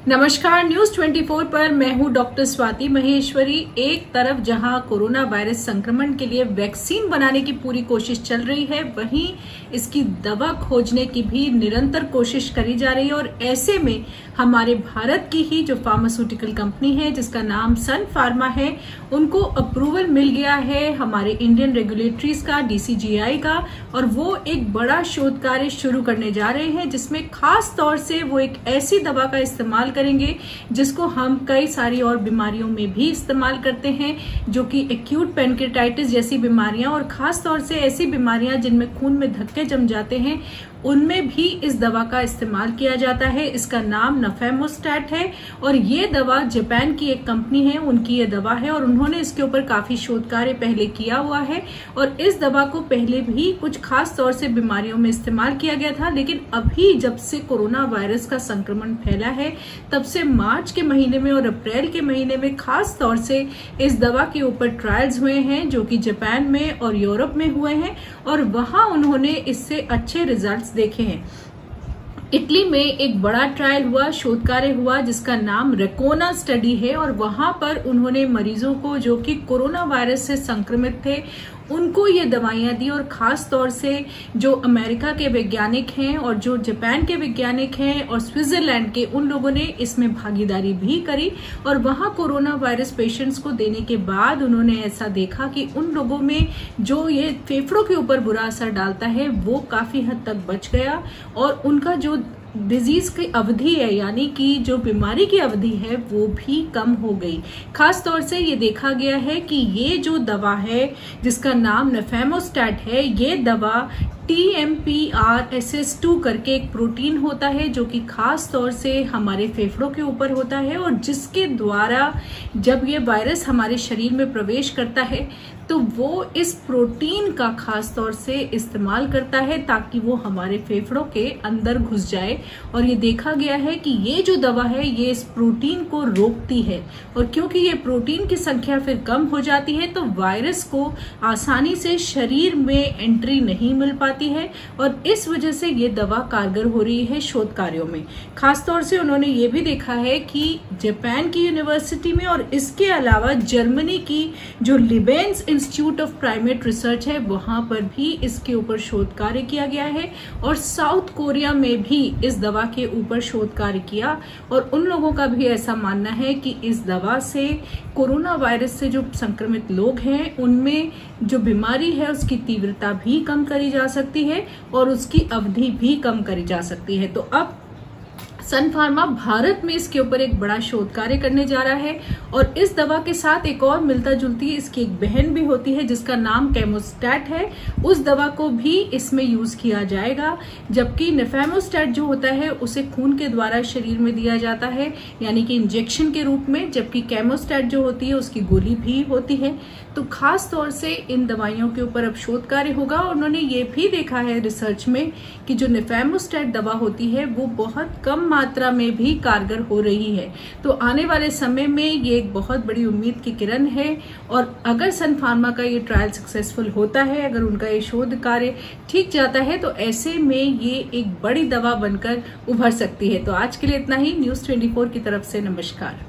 नमस्कार। न्यूज 24 पर मैं हूं डॉक्टर स्वाति महेश्वरी। एक तरफ जहां कोरोना वायरस संक्रमण के लिए वैक्सीन बनाने की पूरी कोशिश चल रही है, वहीं इसकी दवा खोजने की भी निरंतर कोशिश करी जा रही है। और ऐसे में हमारे भारत की ही जो फार्मास्यूटिकल कंपनी है जिसका नाम सन फार्मा है, उनको अप्रूवल मिल गया है हमारे इंडियन रेगुलेटरीज का, DCGI का, और वो एक बड़ा शोध कार्य शुरू करने जा रहे हैं जिसमें खास तौर से वो एक ऐसी दवा का इस्तेमाल करेंगे जिसको हम कई सारी और बीमारियों में भी इस्तेमाल करते हैं, जो कि एक्यूट पैनक्रेटाइटिस जैसी बीमारियां और खास तौर से ऐसी बीमारियां जिनमें खून में धक्के जम जाते हैं, उनमें भी इस दवा का इस्तेमाल किया जाता है। इसका नाम नफेमोस्टैट है और ये दवा जापान की एक कंपनी है, उनकी ये दवा है और उन्होंने इसके ऊपर काफी शोध कार्य पहले किया हुआ है। और इस दवा को पहले भी कुछ खास तौर से बीमारियों में इस्तेमाल किया गया था, लेकिन अभी जब से कोरोना वायरस का संक्रमण फैला है तब से मार्च के महीने में और अप्रैल के महीने में खास तौर से इस दवा के ऊपर ट्रायल्स हुए हैं, जो कि जापान में और यूरोप में हुए हैं और वहां उन्होंने इससे अच्छे रिजल्ट्स देखे हैं। इटली में एक बड़ा ट्रायल हुआ, शोध कार्य हुआ जिसका नाम रेकोना स्टडी है और वहां पर उन्होंने मरीजों को जो कि कोरोना वायरस से संक्रमित थे उनको ये दवाइयां दी। और खास तौर से जो अमेरिका के वैज्ञानिक हैं और जो जापान के वैज्ञानिक हैं और स्विट्जरलैंड के, उन लोगों ने इसमें भागीदारी भी करी। और वहां कोरोना वायरस पेशेंट्स को देने के बाद उन्होंने ऐसा देखा कि उन लोगों में जो ये फेफड़ों के ऊपर बुरा असर डालता है वो काफी हद तक बच गया और उनका जो डिजीज की अवधि है, यानी कि जो बीमारी की अवधि है, वो भी कम हो गई। खास तौर से ये देखा गया है कि ये जो दवा है जिसका नाम नफेमोस्टैट है, ये दवा TMPRSS2 करके एक प्रोटीन होता है जो कि खास तौर से हमारे फेफड़ों के ऊपर होता है और जिसके द्वारा जब ये वायरस हमारे शरीर में प्रवेश करता है तो वो इस प्रोटीन का खास तौर से इस्तेमाल करता है ताकि वो हमारे फेफड़ों के अंदर घुस जाए। और ये देखा गया है कि ये जो दवा है ये इस प्रोटीन को रोकती है और क्योंकि ये प्रोटीन की संख्या फिर कम हो जाती है तो वायरस को आसानी से शरीर में एंट्री नहीं मिल पाती है और इस वजह से ये दवा कारगर हो रही है शोध कार्यों में। खास तौर से उन्होंने ये भी देखा है कि जापान की यूनिवर्सिटी में और इसके अलावा जर्मनी की जो लिबेंस इंस्टीट्यूट ऑफ प्राइमेट रिसर्च है, वहां पर भी इसके ऊपर शोध कार्य किया गया है और साउथ कोरिया में भी इस दवा के ऊपर शोध कार्य किया और उन लोगों का भी ऐसा मानना है कि इस दवा से कोरोना वायरस से जो संक्रमित लोग हैं उनमें जो बीमारी है उसकी तीव्रता भी कम करी जा सकती है और उसकी अवधि भी कम करी जा सकती है। तो अब सन फार्मा भारत में इसके ऊपर एक बड़ा शोध कार्य करने जा रहा है और इस दवा के साथ एक और मिलता जुलती इसकी एक बहन भी होती है जिसका नाम केमोस्टैट है, उस दवा को भी इसमें यूज किया जाएगा। जबकि नफेमोस्टैट जो होता है उसे खून के द्वारा शरीर में दिया जाता है, यानी कि इंजेक्शन के रूप में, जबकि केमोस्टैट जो होती है उसकी गोली भी होती है। तो खास तौर से इन दवाइयों के ऊपर अब शोध कार्य होगा। उन्होंने ये भी देखा है रिसर्च में कि जो नफेमोस्टैट दवा होती है वो बहुत कम मात्रा में भी कारगर हो रही है। तो आने वाले समय में ये एक बहुत बड़ी उम्मीद की किरण है और अगर सन फार्मा का ये ट्रायल सक्सेसफुल होता है, अगर उनका ये शोध कार्य ठीक जाता है, तो ऐसे में ये एक बड़ी दवा बनकर उभर सकती है। तो आज के लिए इतना ही। न्यूज 24 की तरफ से नमस्कार।